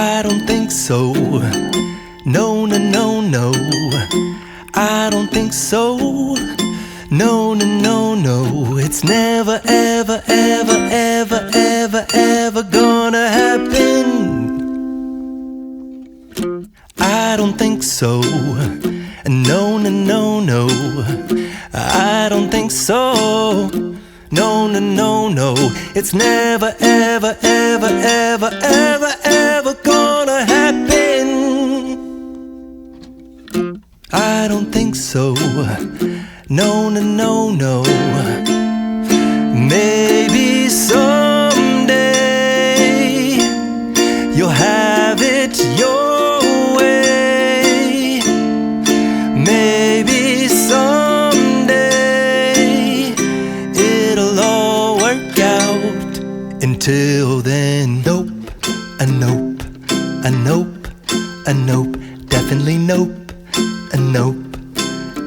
I don't think so. No, no, no, no. I don't think so. No, no, no, no. It's never, ever, ever, ever, ever, ever gonna happen. I don't think so. No, no, no, no. I don't think so. No, no, no, no. It's never, ever, ever, ever, ever, ever gonna happen. I don't think so. No, no, no, no. Maybe someday you'll have it your way. Maybe someday it'll all work out. Until then, nope, a nope, a nope, a nope, definitely nope, a nope,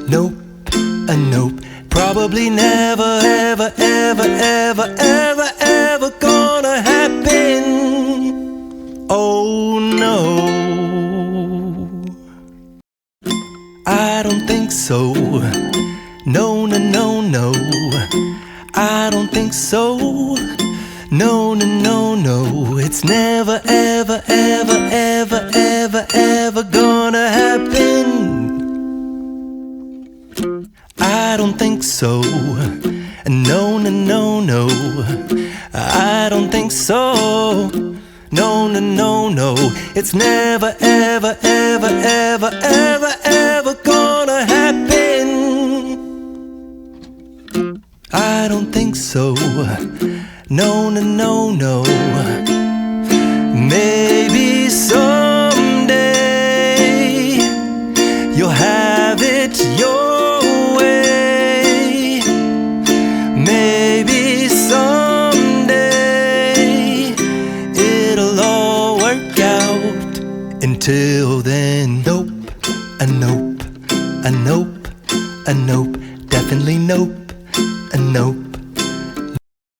nope, a nope. Probably never, ever, ever, ever, ever, ever gonna happen. Oh no, I don't think so. No, no, no, no. I don't think so. No, no, no, no. It's never, ever, ever, ever, ever, ever gonna happen. I don't think so. No, no, no, no. I don't think so. No, no, no, no. It's never, ever, ever, ever, ever, ever gonna happen. I don't think so. No, no, no, no. Maybe someday you'll have it your way. Maybe someday it'll all work out. Until then, nope, a nope, a nope, a nope, definitely nope, a nope,